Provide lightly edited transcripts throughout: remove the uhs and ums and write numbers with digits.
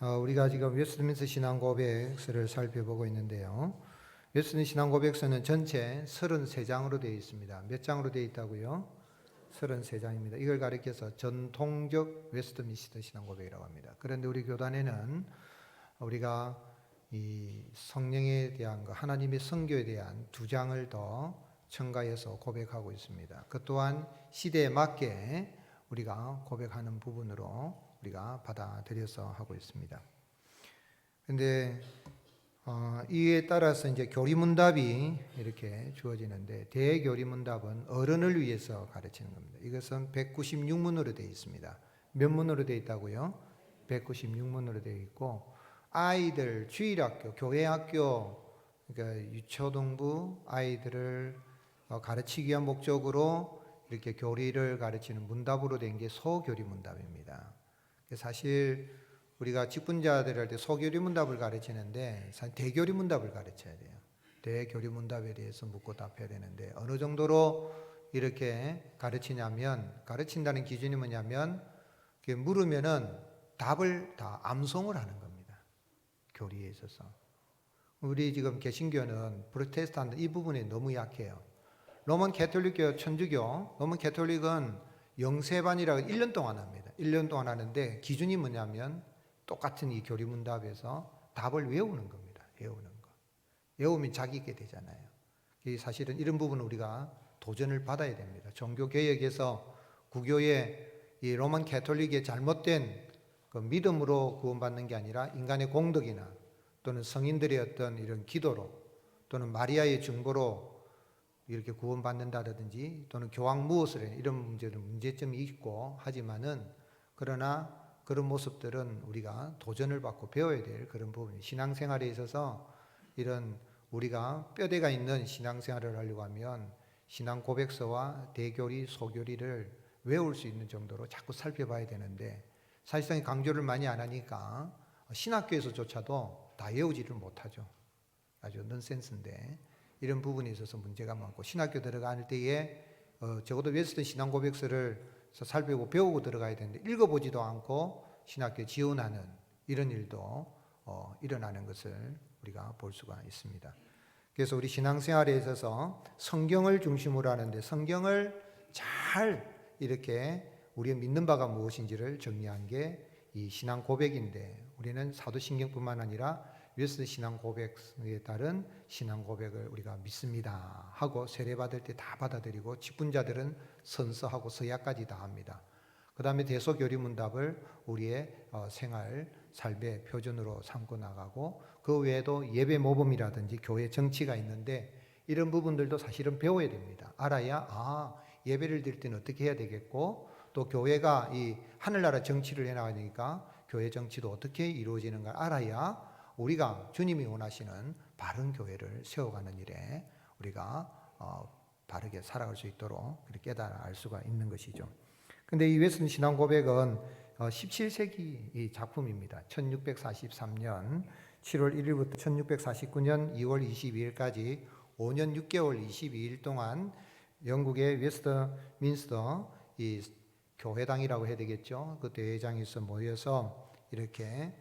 우리가 지금 웨스트민스터 신앙고백서를 살펴보고 있는데요. 웨스트민스터 신앙고백서는 전체 33장으로 되어 있습니다. 몇 장으로 되어 있다고요? 33장입니다. 이걸 가리켜서 전통적 웨스트민스터 신앙고백이라고 합니다. 그런데 우리 교단에는 우리가 이 성령에 대한 것, 하나님의 성교에 대한 2장을 더 첨가해서 고백하고 있습니다. 그 또한 시대에 맞게 우리가 고백하는 부분으로 우리가 받아들여서 하고 있습니다. 근데 이에 따라서 이제 교리문답이 이렇게 주어지는데, 대교리문답은 어른을 위해서 가르치는 겁니다. 이것은 196문으로 되어 있습니다. 몇 문으로 되어 있다고요? 196문으로 되어 있고, 아이들, 주일학교, 교회학교, 그러니까 유초등부 아이들을 가르치기 위한 목적으로 이렇게 교리를 가르치는 문답으로 된 게 소교리문답입니다. 사실 우리가 직분자들 할 때 소교리문답을 가르치는데 사실 대교리문답을 가르쳐야 돼요. 대교리문답에 대해서 묻고 답해야 되는데, 어느 정도로 이렇게 가르치냐면, 가르친다는 기준이 뭐냐면 물으면은 답을 다 암송을 하는 겁니다. 교리에 있어서. 우리 지금 개신교는 프로테스탄트 이 부분에 너무 약해요. 로만 캐톨릭교, 천주교, 로만 캐톨릭은 영세반이라고 1년 동안 합니다. 1년 동안 하는데 기준이 뭐냐면 똑같은 이 교리문답에서 답을 외우는 겁니다. 외우는 거. 외우면 자기 있게 되잖아요. 사실은 이런 부분은 우리가 도전을 받아야 됩니다. 종교개혁에서 구교의 이 로만 캐톨릭의 잘못된 그 믿음으로 구원받는 게 아니라 인간의 공덕이나 또는 성인들의 어떤 이런 기도로 또는 마리아의 증거로 이렇게 구원받는다든지 또는 교황 무엇을 이런 문제점이 있고 하지만은, 그러나 그런 모습들은 우리가 도전을 받고 배워야 될 그런 부분이, 신앙생활에 있어서 이런 우리가 뼈대가 있는 신앙생활을 하려고 하면 신앙 고백서와 대교리, 소교리를 외울 수 있는 정도로 자꾸 살펴봐야 되는데, 사실상 강조를 많이 안 하니까 신학교에서조차도 다 외우지를 못하죠. 아주 넌센스인데 이런 부분에 있어서 문제가 많고, 신학교 들어갈 때에 적어도 웨스턴 신앙 고백서를 살펴보고 배우고 들어가야 되는데 읽어보지도 않고 신학교에 지원하는 이런 일도 일어나는 것을 우리가 볼 수가 있습니다. 그래서 우리 신앙생활에 있어서 성경을 중심으로 하는데, 성경을 잘 이렇게 우리의 믿는 바가 무엇인지를 정리한 게 이 신앙 고백인데, 우리는 사도신경뿐만 아니라 웨스턴 신앙 고백에 따른 신앙 고백을 우리가 믿습니다 하고 세례받을 때 다 받아들이고, 직분자들은 선서하고 서약까지 다 합니다. 그 다음에 대소교리문답을 우리의 생활, 삶의 표준으로 삼고 나가고, 그 외에도 예배 모범이라든지 교회 정치가 있는데 이런 부분들도 사실은 배워야 됩니다. 알아야 예배를 드릴 때는 어떻게 해야 되겠고, 또 교회가 이 하늘나라 정치를 해나가니까 교회 정치도 어떻게 이루어지는가 알아야 우리가 주님이 원하시는 바른 교회를 세워가는 일에 우리가 바르게 살아갈 수 있도록 그렇게 깨달아 알 수가 있는 것이죠. 근데 이 웨스턴 신앙 고백은 17세기 이 작품입니다. 1643년 7월 1일부터 1649년 2월 22일까지 5년 6개월 22일 동안 영국의 웨스트민스터 이 교회당이라고 해야 되겠죠. 그 대회장에서 모여서 이렇게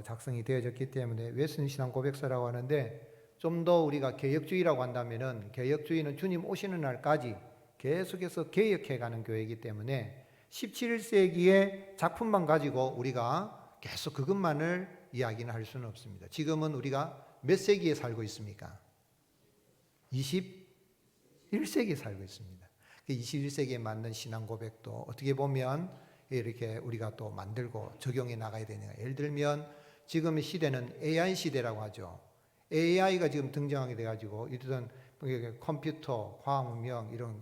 작성이 되어졌기 때문에 웨스턴 신앙 고백서라고 하는데, 좀 더 우리가 개혁주의라고 한다면은, 개혁주의는 주님 오시는 날까지 계속해서 개혁해가는 교회이기 때문에 17세기의 작품만 가지고 우리가 계속 그것만을 이야기는 할 수는 없습니다. 지금은 우리가 몇 세기에 살고 있습니까? 21세기에 살고 있습니다. 21세기에 맞는 신앙 고백도 어떻게 보면 이렇게 우리가 또 만들고 적용해 나가야 되냐. 예를 들면 지금의 시대는 AI 시대라고 하죠. AI가 지금 등장하게 돼가지고 이런 컴퓨터, 화학문명 이런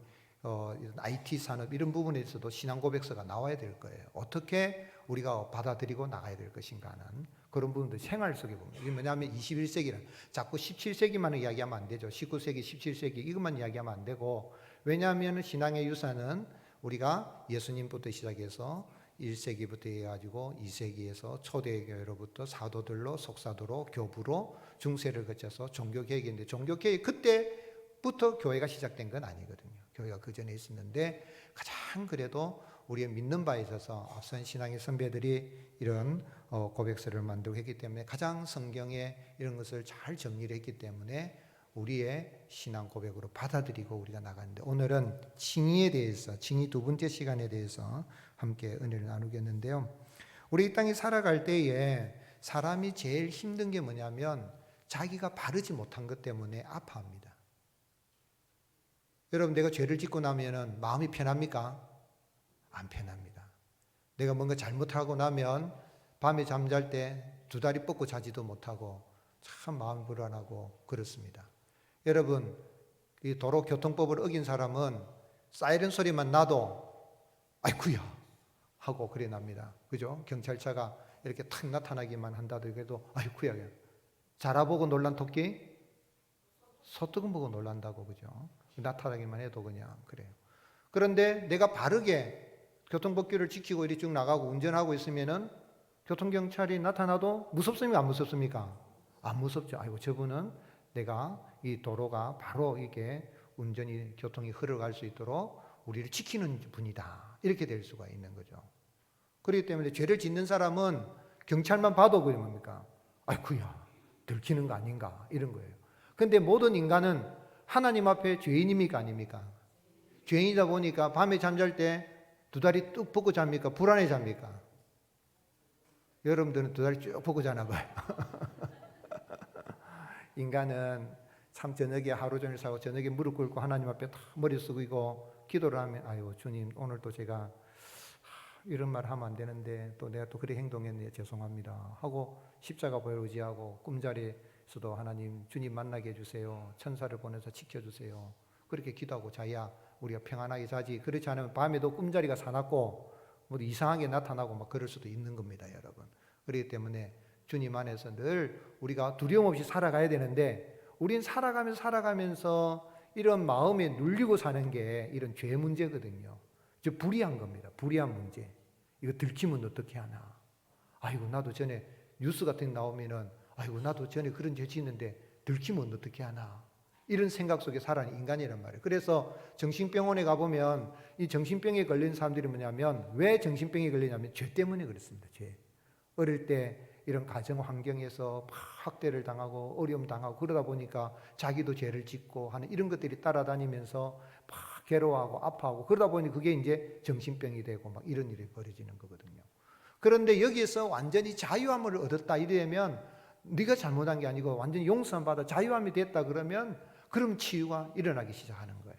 IT 산업 이런 부분에 있어도 신앙 고백서가 나와야 될 거예요. 어떻게 우리가 받아들이고 나가야 될 것인가 하는 그런 부분들 생활 속에 보면, 이게 뭐냐면 21세기는 자꾸 17세기만 이야기하면 안 되죠. 19세기, 17세기 이것만 이야기하면 안 되고, 왜냐하면 신앙의 유산은 우리가 예수님부터 시작해서 1세기부터 해가지고 2세기에서 초대교회로부터 사도들로 속사도로 교부로 중세를 거쳐서 종교개혁인데, 종교개혁 그때부터 교회가 시작된 건 아니거든요. 교회가 그 전에 있었는데, 가장 그래도 우리의 믿는 바에 있어서 앞선 신앙의 선배들이 이런 고백서를 만들고 했기 때문에 가장 성경에 이런 것을 잘 정리를 했기 때문에 우리의 신앙 고백으로 받아들이고 우리가 나가는데, 오늘은 칭의에 대해서, 칭의 두 번째 시간에 대해서 함께 은혜를 나누겠는데요. 우리 이 땅에 살아갈 때에 사람이 제일 힘든 게 뭐냐면 자기가 바르지 못한 것 때문에 아파합니다. 여러분, 내가 죄를 짓고 나면은 마음이 편합니까? 안 편합니다. 내가 뭔가 잘못하고 나면 밤에 잠잘 때 두 다리 뻗고 자지도 못하고 참 마음이 불안하고 그렇습니다. 여러분, 이 도로교통법을 어긴 사람은 사이렌 소리만 나도 아이쿠야 하고 그래 납니다. 그죠? 경찰차가 이렇게 탁 나타나기만 한다더라도 아이쿠야. 자라보고 놀란 토끼 소뚜껑 보고 놀란다고, 그죠? 나타나기만 해도 그냥 그래요. 그런데 내가 바르게 교통법규를 지키고 이리 쭉 나가고 운전하고 있으면은 교통경찰이 나타나도 무섭습니까? 안 무섭습니까? 안 무섭죠. 아이고, 저분은 내가 이 도로가 바로 이게 운전이, 교통이 흘러갈 수 있도록 우리를 지키는 분이다. 이렇게 될 수가 있는 거죠. 그렇기 때문에 죄를 짓는 사람은 경찰만 봐도 그게 뭡니까? 아이쿠야, 들키는 거 아닌가? 이런 거예요. 근데 모든 인간은 하나님 앞에 죄인입니까? 아닙니까? 죄인이다 보니까 밤에 잠잘 때 두 다리 뚝 뻗고 잡니까? 불안해 잡니까? 여러분들은 두 다리 쭉 뻗고 자나 봐요. 인간은 참 저녁에 하루 종일 사고 저녁에 무릎 꿇고 하나님 앞에 다 머리 숙이고 기도를 하면, 아유 주님, 오늘도 제가 이런 말 하면 안 되는데 또 내가 또 그렇게 행동했네, 죄송합니다 하고 십자가 보혈 의지하고 꿈자리에서도 하나님, 주님 만나게 해주세요, 천사를 보내서 지켜주세요, 그렇게 기도하고 자야 우리가 평안하게 자지. 그렇지 않으면 밤에도 꿈자리가 사납고 뭐 이상하게 나타나고 막 그럴 수도 있는 겁니다, 여러분. 그렇기 때문에 주님 안에서 늘 우리가 두려움 없이 살아가야 되는데, 우린 살아가면서 이런 마음에 눌리고 사는 게 이런 죄 문제거든요. 즉 불의한 겁니다. 불의한 문제. 이거 들키면 어떻게 하나. 아이고, 나도 전에 뉴스 같은 게 나오면은 아이고, 나도 전에 그런 죄 짓는데 들키면 어떻게 하나. 이런 생각 속에 살아가는 인간이란 말이에요. 그래서 정신병원에 가보면 이 정신병에 걸린 사람들이 뭐냐면, 왜 정신병에 걸리냐면 죄 때문에 그렇습니다. 죄. 어릴 때 이런 가정 환경에서 학대를 당하고 어려움 당하고 그러다 보니까 자기도 죄를 짓고 하는 이런 것들이 따라다니면서 막 괴로워하고 아파하고 그러다 보니 그게 이제 정신병이 되고 막 이런 일이 벌어지는 거거든요. 그런데 여기에서 완전히 자유함을 얻었다 이러면 네가 잘못한 게 아니고 완전히 용서만 받아 자유함이 됐다 그러면, 그럼 치유가 일어나기 시작하는 거예요.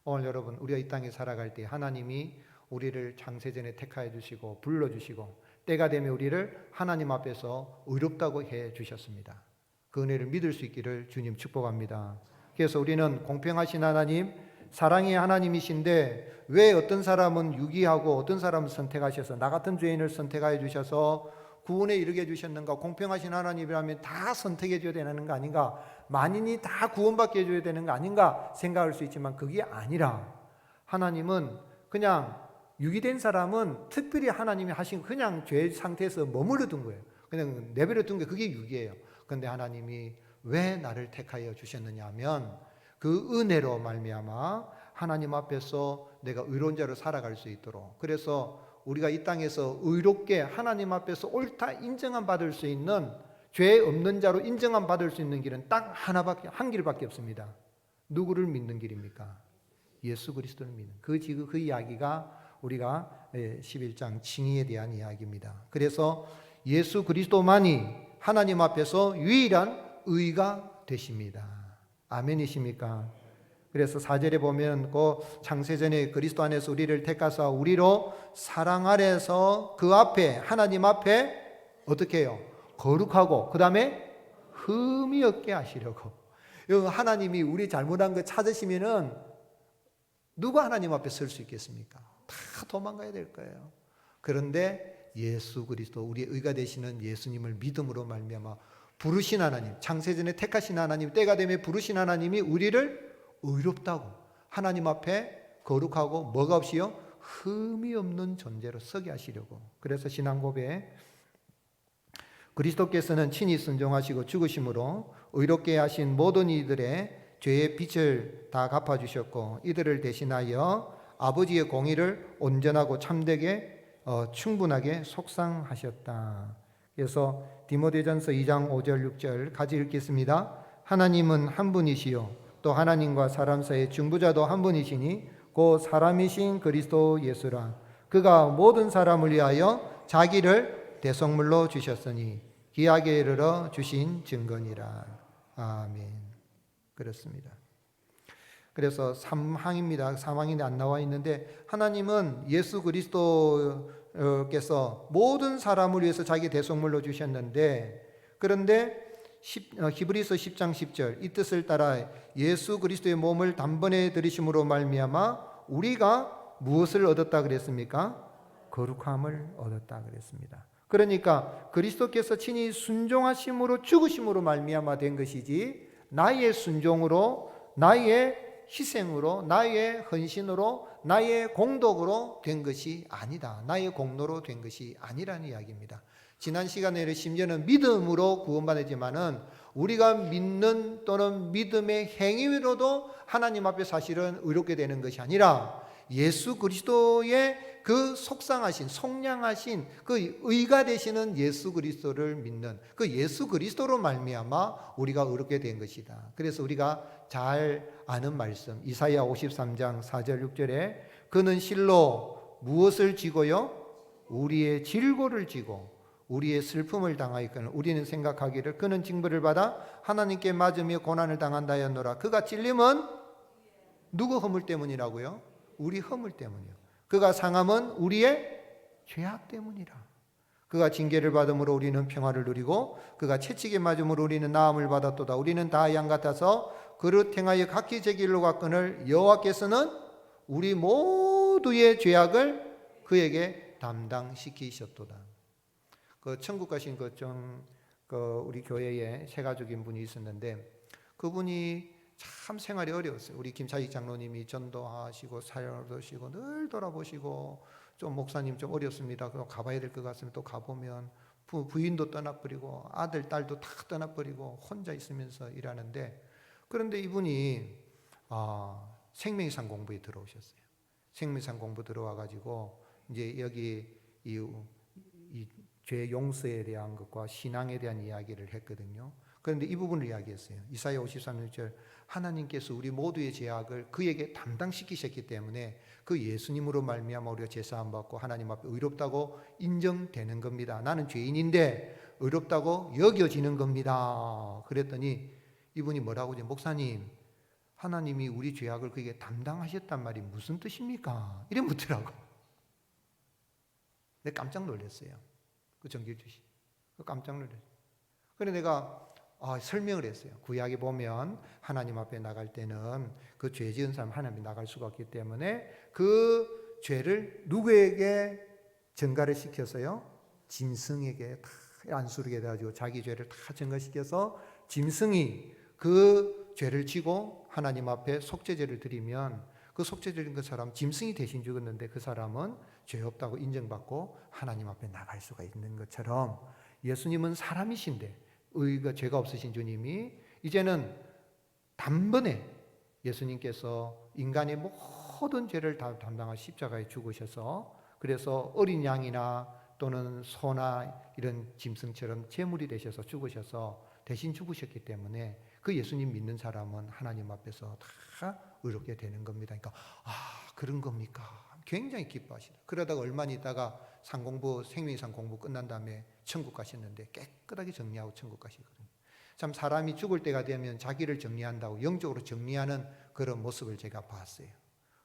오늘 여러분, 우리가 이 땅에 살아갈 때 하나님이 우리를 창세전에 택하여 주시고 불러주시고 때가 되면 우리를 하나님 앞에서 의롭다고 해 주셨습니다. 그 은혜를 믿을 수 있기를 주님 축복합니다. 그래서 우리는 공평하신 하나님, 사랑의 하나님이신데 왜 어떤 사람은 유기하고 어떤 사람은 선택하셔서 나 같은 죄인을 선택하여 주셔서 구원에 이르게 해주셨는가? 공평하신 하나님이라면 다 선택해 줘야 되는 거 아닌가? 만인이 다 구원받게 해줘야 되는 거 아닌가 생각할 수 있지만 그게 아니라, 하나님은 그냥 유기된 사람은 특별히 하나님이 하신 그냥 죄 상태에서 머무르 둔 거예요. 그냥 내버려 둔 게 그게 유기예요. 그런데 하나님이 왜 나를 택하여 주셨느냐 하면, 그 은혜로 말미암아 하나님 앞에서 내가 의로운 자로 살아갈 수 있도록, 그래서 우리가 이 땅에서 의롭게 하나님 앞에서 옳다 인정함 받을 수 있는, 죄 없는 자로 인정함 받을 수 있는 길은 딱 하나밖에, 한 길밖에 없습니다. 누구를 믿는 길입니까? 예수 그리스도를 믿는. 그 이야기가 우리가 11장 칭의에 대한 이야기입니다. 그래서 예수 그리스도만이 하나님 앞에서 유일한 의가 되십니다. 아멘이십니까? 그래서 4절에 보면 그 창세전에 그리스도 안에서 우리를 택하사 우리로 사랑 아래서 그 앞에, 하나님 앞에 어떻게 해요? 거룩하고 그 다음에 흠이 없게 하시려고. 하나님이 우리 잘못한 거 찾으시면은 누가 하나님 앞에 설 수 있겠습니까? 다 도망가야 될 거예요. 그런데 예수 그리스도, 우리의 의가 되시는 예수님을 믿음으로 말미암아 부르신 하나님, 창세전에 택하신 하나님, 때가 되면 부르신 하나님이 우리를 의롭다고, 하나님 앞에 거룩하고 뭐가 없이요? 흠이 없는 존재로 서게 하시려고. 그래서 신앙 고백, 그리스도께서는 친히 순종하시고 죽으심으로 의롭게 하신 모든 이들의 죄의 빚을 다 갚아주셨고 이들을 대신하여 아버지의 공의를 온전하고 참되게 충분하게 속상하셨다. 그래서 디모데전서 2장 5절 6절 같이 읽겠습니다. 하나님은 한 분이시요 또 하나님과 사람 사이의 중보자도 한 분이시니 곧 사람이신 그리스도 예수라. 그가 모든 사람을 위하여 자기를 대속물로 주셨으니 기약에 이르러 주신 증거니라. 아멘. 그렇습니다. 그래서 3항입니다. 3항인데 안 나와 있는데 하나님은 예수 그리스도께서 모든 사람을 위해서 자기 대속물로 주셨는데, 그런데 히브리서 10장 10절 이 뜻을 따라 예수 그리스도의 몸을 단번에 들이심으로 말미암아 우리가 무엇을 얻었다 그랬습니까? 거룩함을 얻었다 그랬습니다. 그러니까 그리스도께서 친히 순종하심으로 죽으심으로 말미암아 된 것이지, 나의 순종으로, 나의 희생으로, 나의 헌신으로, 나의 공덕으로 된 것이 아니다. 나의 공로로 된 것이 아니라는 이야기입니다. 지난 시간에 심지어는 믿음으로 구원받았지만은 우리가 믿는 또는 믿음의 행위로도 하나님 앞에 사실은 의롭게 되는 것이 아니라 예수 그리스도의 그 속상하신, 속량하신 그 의가 되시는 예수 그리스도를 믿는 그 예수 그리스도로 말미암아 우리가 의롭게 된 것이다. 그래서 우리가 잘 아는 말씀 이사야 53장 4절 6절에 그는 실로 무엇을 지고요? 우리의 질고를 지고 우리의 슬픔을 당하였거늘 우리는 생각하기를 그는 징벌을 받아 하나님께 맞으며 고난을 당한다 하였노라. 그가 찔림은 누구 허물 때문이라고요? 우리 허물 때문이요. 그가 상함은 우리의 죄악 때문이라. 그가 징계를 받음으로 우리는 평화를 누리고 그가 채찍에 맞음으로 우리는 나음을 받았도다. 우리는 다 양 같아서 그릇 행하여 각기 제 길로 갔거늘 여호와께서는 우리 모두의 죄악을 그에게 담당시키셨도다. 그 천국 가신 우리 교회에 세가족인 분이 있었는데 그분이 참 생활이 어려웠어요. 우리 김차익 장로님이 전도하시고 사역도 하시고 늘 돌아보시고 좀 목사님 좀 어렵습니다. 그럼 가봐야 될 것 같으면 또 가보면 부인도 떠나버리고 아들 딸도 다 떠나버리고 혼자 있으면서 일하는데, 그런데 이분이 생명상 공부에 들어오셨어요. 생명상 공부 들어와가지고 이제 여기 이 죄 용서에 대한 것과 신앙에 대한 이야기를 했거든요. 그런데 이 부분을 이야기했어요. 이사야 53절 하나님께서 우리 모두의 죄악을 그에게 담당시키셨기 때문에 그 예수님으로 말미암아 우리가 제사함 받고 하나님 앞에 의롭다고 인정되는 겁니다. 나는 죄인인데 의롭다고 여겨지는 겁니다. 그랬더니 이분이 뭐라고 하죠? 목사님, 하나님이 우리 죄악을 그에게 담당하셨단 말이 무슨 뜻입니까? 이래 묻더라고. 내가 깜짝 놀랐어요. 그 정규주시. 깜짝 놀랐어요. 그래서 내가 설명을 했어요. 구약에 보면 하나님 앞에 나갈 때는 그 죄 지은 사람 하나님 앞에 나갈 수가 없기 때문에 그 죄를 누구에게 전가를 시켜서요? 짐승에게 다 안수르게 돼가지고 자기 죄를 다 전가시켜서 짐승이 그 죄를 지고 하나님 앞에 속죄제를 드리면 그 속죄 드린 그 사람 짐승이 대신 죽었는데 그 사람은 죄 없다고 인정받고 하나님 앞에 나갈 수가 있는 것처럼 예수님은 사람이신데 의가 죄가 없으신 주님이 이제는 단번에 예수님께서 인간의 모든 죄를 다 담당한 십자가에 죽으셔서 그래서 어린 양이나 또는 소나 이런 짐승처럼 제물이 되셔서 죽으셔서 대신 죽으셨기 때문에 그 예수님 믿는 사람은 하나님 앞에서 다 의롭게 되는 겁니다. 그러니까 그런 겁니까? 굉장히 기뻐하시다. 그러다가 얼마 있다가 생명상 공부 끝난 다음에 천국 가셨는데 깨끗하게 정리하고 천국 가시거든요. 참 사람이 죽을 때가 되면 자기를 정리한다고 영적으로 정리하는 그런 모습을 제가 봤어요.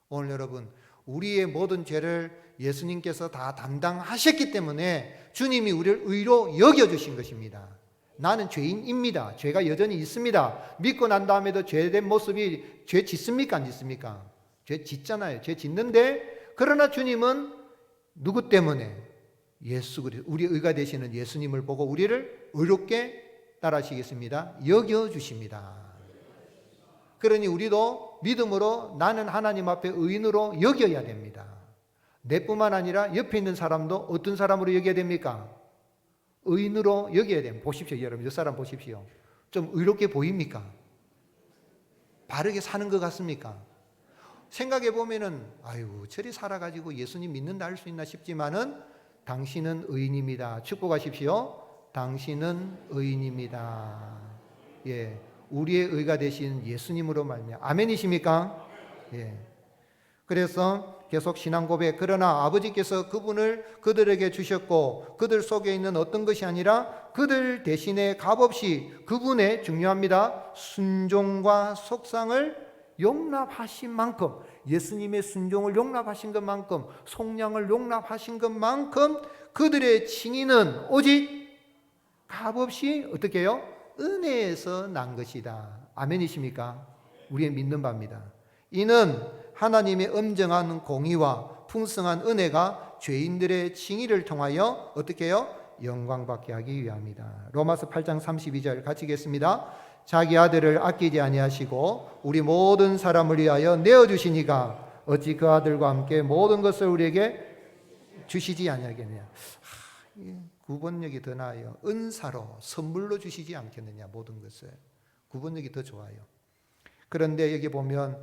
오늘 여러분, 우리의 모든 죄를 예수님께서 다 담당하셨기 때문에 주님이 우리를 의로 여겨주신 것입니다. 나는 죄인입니다. 죄가 여전히 있습니다. 믿고 난 다음에도 죄된 모습이 죄 짓습니까? 안 짓습니까? 죄 짓잖아요. 죄 짓는데 그러나 주님은 누구 때문에? 예수 그리스도 우리 의가 되시는 예수님을 보고 우리를 의롭게 따라하시겠습니다. 여겨주십니다. 그러니 우리도 믿음으로 나는 하나님 앞에 의인으로 여겨야 됩니다. 내뿐만 아니라 옆에 있는 사람도 어떤 사람으로 여겨야 됩니까? 의인으로 여겨야 됩니다. 보십시오 여러분, 이 사람 보십시오. 좀 의롭게 보입니까? 바르게 사는 것 같습니까? 생각해 보면은 저리 살아가지고 예수님 믿는다 할 수 있나 싶지만은 당신은 의인입니다. 축복하십시오. 당신은 의인입니다. 예, 우리의 의가 되신 예수님으로 말미암아. 아멘이십니까? 예. 그래서 계속 신앙 고백. 그러나 아버지께서 그분을 그들에게 주셨고 그들 속에 있는 어떤 것이 아니라 그들 대신에 값없이 그분의, 중요합니다, 순종과 속상을 용납하신 만큼, 예수님의 순종을 용납하신 것만큼, 속량을 용납하신 것만큼 그들의 칭의는 오직 값없이 어떻게 해요? 은혜에서 난 것이다. 아멘이십니까? 우리의 믿는 바입니다. 이는 하나님의 엄정한 공의와 풍성한 은혜가 죄인들의 칭의를 통하여 어떻게 해요? 영광받게 하기 위함이다. 로마서 8장 32절 같이 읽겠습니다. 자기 아들을 아끼지 아니하시고 우리 모든 사람을 위하여 내어주시니가 어찌 그 아들과 함께 모든 것을 우리에게 주시지 아니하겠느냐. 구번역이 더 나아요. 은사로 선물로 주시지 않겠느냐. 모든 것을. 구번역이 더 좋아요. 그런데 여기 보면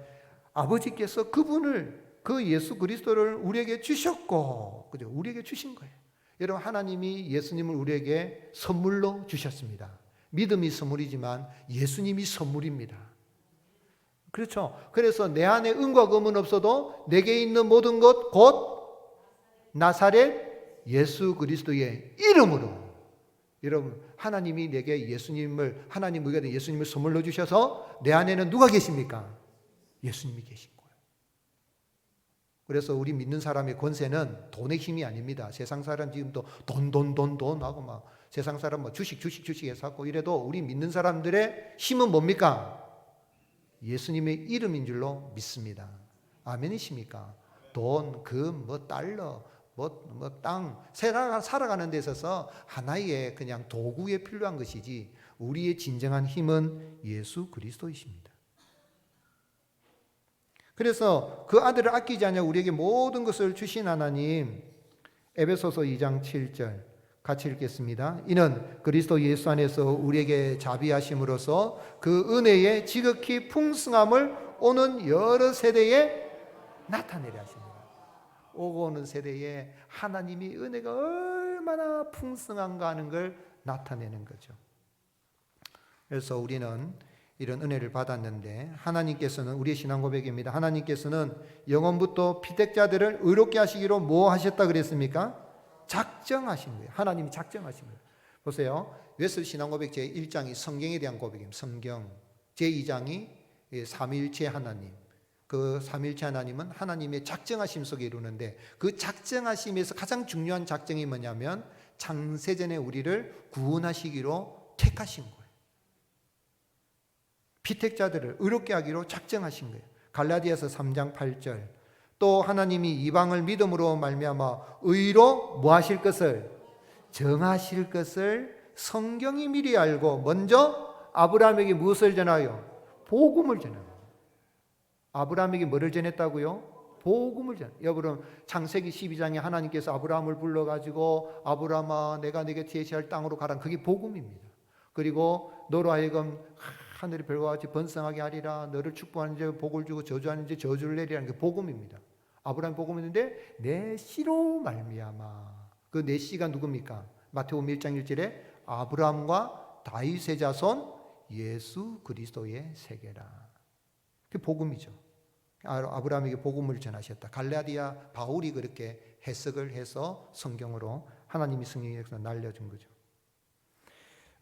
아버지께서 그분을, 그 예수 그리스도를 우리에게 주셨고, 그죠? 우리에게 주신 거예요. 여러분, 하나님이 예수님을 우리에게 선물로 주셨습니다. 믿음이 선물이지만 예수님이 선물입니다. 그렇죠? 그래서 내 안에 은과 금은 없어도 내게 있는 모든 것 곧 나사렛 예수 그리스도의 이름으로. 여러분, 하나님이 내게 예수님을, 하나님 우리가 예수님을 선물로 주셔서 내 안에는 누가 계십니까? 예수님이 계신 거예요. 그래서 우리 믿는 사람의 권세는 돈의 힘이 아닙니다. 세상 사람 지금도 돈 하고 막 세상 사람 뭐 주식 해서 하고 이래도 우리 믿는 사람들의 힘은 뭡니까? 예수님의 이름인 줄로 믿습니다. 아멘이십니까? 돈, 금, 뭐 달러, 뭐 땅, 살아가는 데 있어서 하나의 그냥 도구에 필요한 것이지 우리의 진정한 힘은 예수 그리스도이십니다. 그래서 그 아들을 아끼지 않냐 우리에게 모든 것을 주신 하나님, 에베소서 2장 7절 같이 읽겠습니다. 이는 그리스도 예수 안에서 우리에게 자비하심으로써 그 은혜의 지극히 풍성함을 오는 여러 세대에 나타내려 하십니다. 오고 오는 세대에 하나님이 은혜가 얼마나 풍성한가 하는 걸 나타내는 거죠. 그래서 우리는 이런 은혜를 받았는데 하나님께서는, 우리의 신앙 고백입니다. 하나님께서는 영원부터 피택자들을 의롭게 하시기로 뭐 하셨다 그랬습니까? 작정하신 거예요. 하나님이 작정하신 거예요. 보세요. 웨슬 신앙 고백 제1장이 성경에 대한 고백입니다. 성경. 제2장이 삼위일체 하나님. 그 삼위일체 하나님은 하나님의 작정하심 속에 이루는데 그 작정하심에서 가장 중요한 작정이 뭐냐면 창세전에 우리를 구원하시기로 택하신 거예요. 피택자들을 의롭게 하기로 작정하신 거예요. 갈라디아서 3장 8절. 또 하나님이 이방을 믿음으로 말미암아 의로 뭐 하실 것을, 정하실 것을 성경이 미리 알고 먼저 아브라함에게 무엇을 전하여? 복음을 전하요. 아브라함에게 뭐를 전했다고요? 복음을 전해요. 여러분, 창세기 12장에 하나님께서 아브라함을 불러가지고 아브라함아 내가 네게 제시할 땅으로 가라. 그게 복음입니다. 그리고 너로 하여금 하늘이 별과 같이 번성하게 하리라. 너를 축복하는 자 복을 주고 저주하는 자 저주를 내리라는 게 복음입니다. 아브라함 복음인데 내 씨로 말미암아. 그 내 씨가 누굽니까? 마태복음 1장 1절에 아브라함과 다윗의 자손 예수 그리스도의 세계라. 그게 복음이죠. 아브라함에게 복음을 전하셨다. 갈라디아 바울이 그렇게 해석을 해서 성경으로 하나님이 성경에서 날려준 거죠.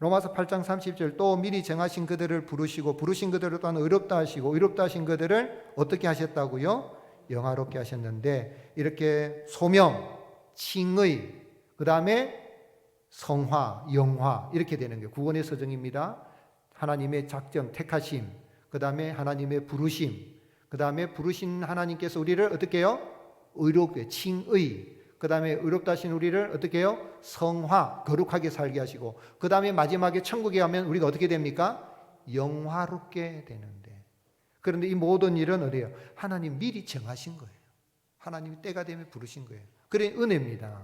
로마서 8장 30절 또 미리 정하신 그들을 부르시고 부르신 그들을 또한 의롭다 하시고 의롭다 하신 그들을 어떻게 하셨다고요? 영화롭게 하셨는데 이렇게 소명, 칭의, 그 다음에 성화, 영화 이렇게 되는 게 구원의 서정입니다. 하나님의 작정, 택하심, 그 다음에 하나님의 부르심, 그 다음에 부르신 하나님께서 우리를 어떻게 해요? 의롭게, 칭의, 그 다음에 의롭다 하신 우리를 어떻게 해요? 성화, 거룩하게 살게 하시고 그 다음에 마지막에 천국에 가면 우리가 어떻게 됩니까? 영화롭게 되는데, 그런데 이 모든 일은 어디예요? 하나님 미리 정하신 거예요. 하나님이 때가 되면 부르신 거예요. 그래 은혜입니다.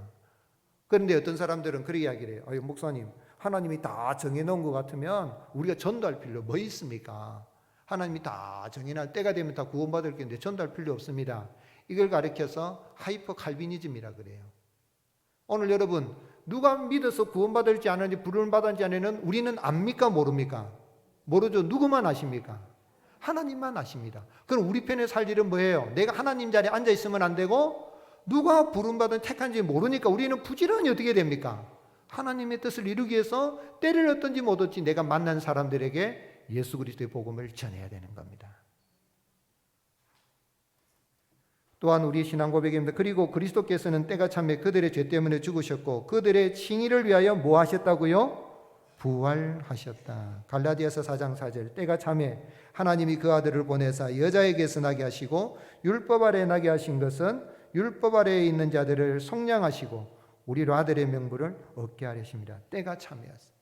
그런데 어떤 사람들은 그렇게 이야기를 해요. 아유, 목사님, 하나님이 다 정해놓은 것 같으면 우리가 전도할 필요 뭐 있습니까? 하나님이 다 정해놓을 때가 되면 다 구원받을 건데 전도할 필요 없습니다. 이걸 가리켜서 하이퍼 칼비니즘이라 그래요. 오늘 여러분 누가 믿어서 구원받을지 안 하는지 부름을 받았는지 안 하는 우리는 압니까 모릅니까? 모르죠. 누구만 아십니까? 하나님만 아십니다. 그럼 우리 편에 살 일은 뭐예요? 내가 하나님 자리에 앉아 있으면 안 되고 누가 부름받은 택한지 모르니까 우리는 부지런히 어떻게 됩니까? 하나님의 뜻을 이루기 위해서 때를 얻든지 못 얻든지 내가 만난 사람들에게 예수 그리스도의 복음을 전해야 되는 겁니다. 또한 우리 신앙 고백입니다. 그리고 그리스도께서는 때가 참에 그들의 죄 때문에 죽으셨고 그들의 칭의를 위하여 뭐 하셨다고요? 부활하셨다. 갈라디아서 4장 4절. 때가 참에 하나님이 그 아들을 보내사 여자에게서 나게 하시고 율법 아래에 나게 하신 것은 율법 아래에 있는 자들을 속량하시고 우리로 아들의 명분을 얻게 하려십니다. 때가 참이었어요.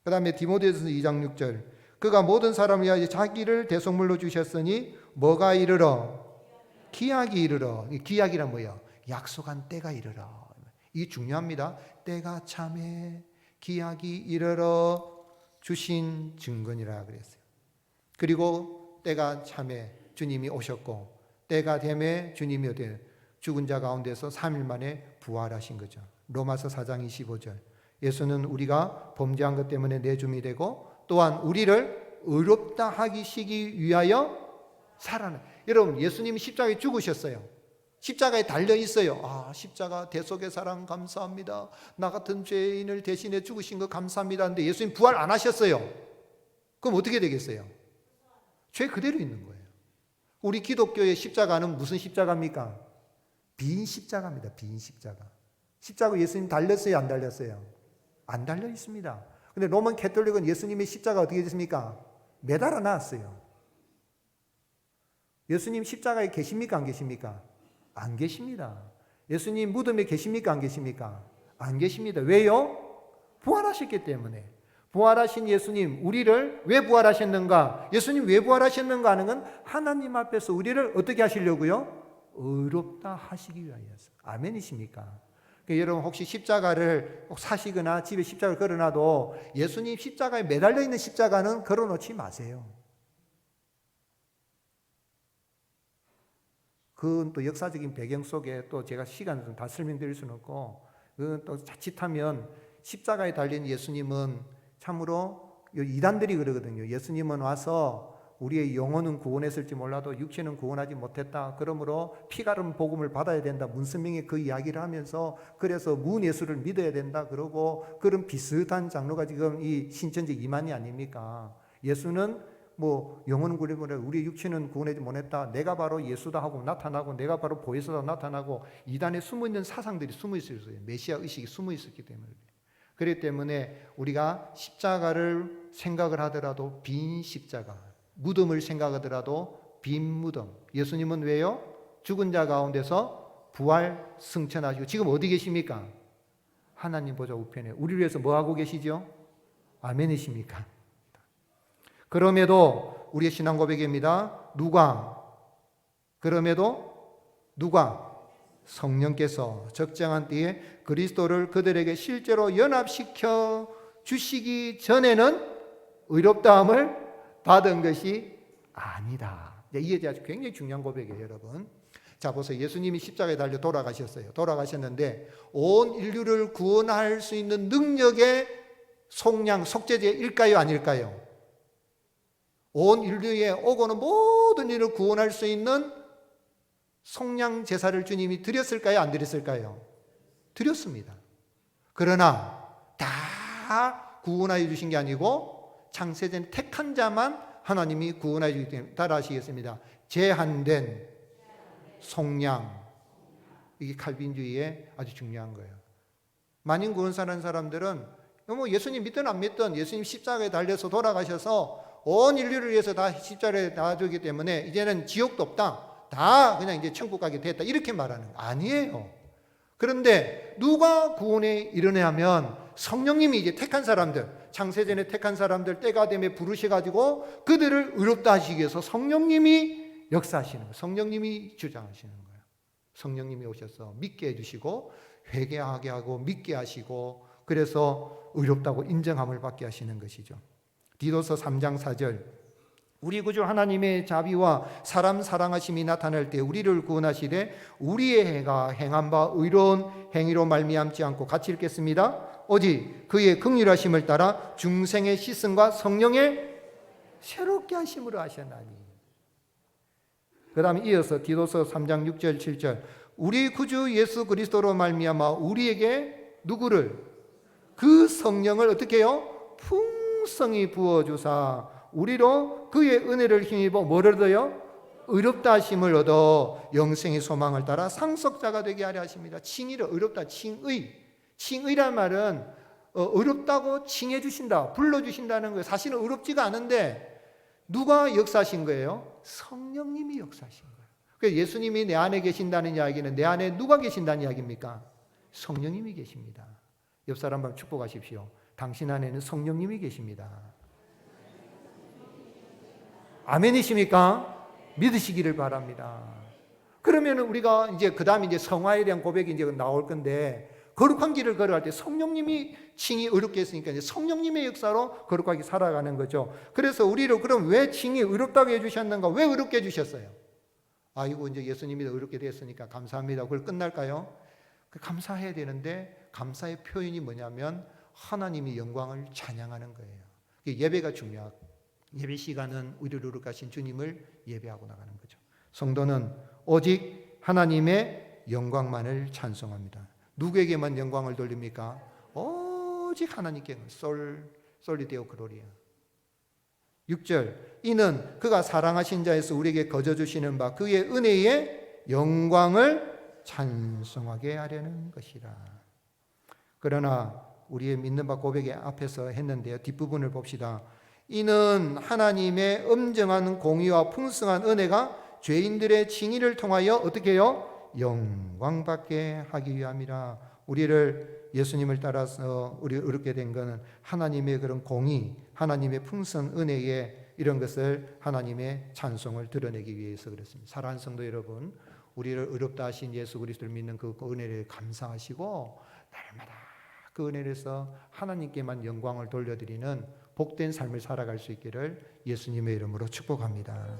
그 다음에 디모데전서 2장 6절. 그가 모든 사람을 위하여 자기를 대속물로 주셨으니 뭐가 이르러? 기약이 이르러. 기약이란 뭐예요? 약속한 때가 이르러. 이게 중요합니다. 때가 참에 기약이 이르러 주신 증거니라 그랬어요. 그리고 때가 참에 주님이 오셨고 때가 되매 주님이 어때요? 죽은 자 가운데서 3일 만에 부활하신 거죠. 로마서 4장 25절. 예수는 우리가 범죄한 것 때문에 내줌이 되고 또한 우리를 의롭다 하시기 위하여 살아나. 여러분 예수님이 십자가에 죽으셨어요. 십자가에 달려 있어요. 아, 십자가 대속의 사랑 감사합니다. 나 같은 죄인을 대신해 죽으신 거 감사합니다. 근데 예수님 부활 안 하셨어요. 그럼 어떻게 되겠어요? 죄 그대로 있는 거예요. 우리 기독교의 십자가는 무슨 십자가입니까? 빈 십자가입니다. 빈 십자가. 십자가 예수님 달렸어요? 안 달렸어요? 안 달려 있습니다. 근데 로만 캐톨릭은 예수님의 십자가 어떻게 됐습니까? 매달아 놨어요. 예수님 십자가에 계십니까? 안 계십니까? 안 계십니다. 예수님 무덤에 계십니까? 안 계십니까? 안 계십니다. 왜요? 부활하셨기 때문에. 부활하신 예수님, 우리를 왜 부활하셨는가? 예수님 왜 부활하셨는가 하는 건 하나님 앞에서 우리를 어떻게 하시려고요? 의롭다 하시기 위하여서. 아멘이십니까? 여러분 혹시 십자가를 사시거나 집에 십자가를 걸어놔도 예수님 십자가에 매달려 있는 십자가는 걸어놓지 마세요. 그건 또 역사적인 배경 속에 또 제가 시간을 다 설명드릴 수는 없고 그건 또 자칫하면 십자가에 달린 예수님은 참으로 이단들이 그러거든요. 예수님은 와서 우리의 영혼은 구원했을지 몰라도 육체는 구원하지 못했다. 그러므로 피가름 복음을 받아야 된다. 문선명이 그 이야기를 하면서 그래서 문예수를 믿어야 된다. 그러고 그런 비슷한 장르가 지금 이 신천지 이만희 아닙니까? 예수는 뭐 영혼은 구원했는데 우리 육체는 구원하지 못했다. 내가 바로 예수다 하고 나타나고 내가 바로 보혜사다 나타나고 이단에 숨어있는 사상들이 숨어 있었어요. 메시아 의식이 숨어 있었기 때문에. 그렇기 때문에 우리가 십자가를 생각을 하더라도 빈 십자가, 무덤을 생각하더라도 빈 무덤. 예수님은 왜요? 죽은 자 가운데서 부활 승천하시고 지금 어디 계십니까? 하나님 보좌 우편에. 우리를 위해서 뭐 하고 계시죠? 아멘이십니까? 그럼에도 우리의 신앙 고백입니다. 그럼에도 성령께서 적정한 때에 그리스도를 그들에게 실제로 연합시켜 주시기 전에는 의롭다함을 받은 것이 아니다. 이게 굉장히 중요한 고백이에요, 여러분. 자, 보세요. 예수님이 십자가에 달려 돌아가셨어요. 돌아가셨는데 온 인류를 구원할 수 있는 능력의 속죄제일까요, 아닐까요? 온 인류에 오고는 모든 일을 구원할 수 있는 속량 제사를 주님이 드렸을까요? 안 드렸을까요? 드렸습니다. 그러나 다 구원하여 주신 게 아니고 창세전 택한 자만 하나님이 구원하여 주기 때문에 따라 하시겠습니다. 제한된 속량. 이게 칼빈주의의 아주 중요한 거예요. 만인 구원사라는 사람들은 뭐 예수님 믿든 안 믿든 예수님 십자가에 달려서 돌아가셔서 온 인류를 위해서 다 십자가에 놔주기 때문에 이제는 지옥도 없다. 다 그냥 이제 천국 가게 됐다. 이렇게 말하는 거 아니에요. 그런데 누가 구원에 이르냐면 성령님이 이제 택한 사람들, 창세전에 택한 사람들 때가 되면 부르셔가지고 그들을 의롭다 하시기 위해서 성령님이 역사하시는 거예요. 성령님이 주장하시는 거예요. 성령님이 오셔서 믿게 해주시고 회개하게 하고 믿게 하시고 그래서 의롭다고 인정함을 받게 하시는 것이죠. 디도서 3장 4절. 우리 구주 하나님의 자비와 사람 사랑하심이 나타날 때 우리를 구원하시되 우리의 해가 행한 바 의로운 행위로 말미암지 않고 같이 읽겠습니다. 오직 그의 긍휼하심을 따라 중생의 씻음과 성령의 새롭게 하심으로 하셨나니. 그 다음에 이어서 디도서 3장 6절 7절 우리 구주 예수 그리스도로 말미암아 우리에게 누구를? 그 성령을 어떻게 해요? 풍성히 부어주사 우리로 그의 은혜를 힘입어 뭐를 얻어요? 의롭다 하심을 얻어 영생의 소망을 따라 상속자가 되게 하려 하십니다. 칭의를 의롭다 칭의란 말은 의롭다고 칭해 주신다, 불러 주신다는 거예요. 사실은 의롭지가 않은데 누가 역사하신 거예요? 성령님이 역사하신 거예요. 그래서 예수님이 내 안에 계신다는 이야기는 내 안에 누가 계신다는 이야기입니까? 성령님이 계십니다. 옆 사람 방 축복하십시오. 당신 안에는 성령님이 계십니다. 아멘이십니까? 믿으시기를 바랍니다. 그러면 우리가 이제 그 다음에 이제 성화에 대한 고백이 이제 나올 건데 거룩한 길을 걸어갈 때 성령님이 칭이 의롭게 했으니까 이제 성령님의 역사로 거룩하게 살아가는 거죠. 그래서 우리를 그럼 왜 칭이 의롭다고 해주셨는가? 왜 의롭게 해주셨어요? 아이고 이제 예수님이 의롭게 됐으니까 감사합니다. 그걸 끝날까요? 감사해야 되는데 감사의 표현이 뭐냐면 하나님이 영광을 찬양하는 거예요. 예배가 중요하고 예배 시간은 우리를 의롭하신 주님을 예배하고 나가는 거죠. 성도는 오직 하나님의 영광만을 찬송합니다. 누구에게만 영광을 돌립니까? 오직 하나님께만. 솔리 데오 글로리아. 6절 이는 그가 사랑하신 자에서 우리에게 거저 주시는 바 그의 은혜의 영광을 찬송하게 하려는 것이라. 그러나 우리의 믿는 바 고백의 앞에서 했는데요. 뒷부분을 봅시다. 이는 하나님의 엄정한 공의와 풍성한 은혜가 죄인들의 칭의를 통하여 어떻게 해요? 영광받게 하기 위함이라. 우리를 예수님을 따라서 우리 의롭게 된 것은 하나님의 그런 공의, 하나님의 풍성 은혜에 이런 것을 하나님의 찬송을 드러내기 위해서 그렇습니다. 사랑하는 성도 여러분, 우리를 의롭다 하신 예수 그리스도를 믿는 그 은혜를 감사하시고 날마다 그 은혜에서 하나님께만 영광을 돌려드리는 복된 삶을 살아갈 수 있기를 예수님의 이름으로 축복합니다.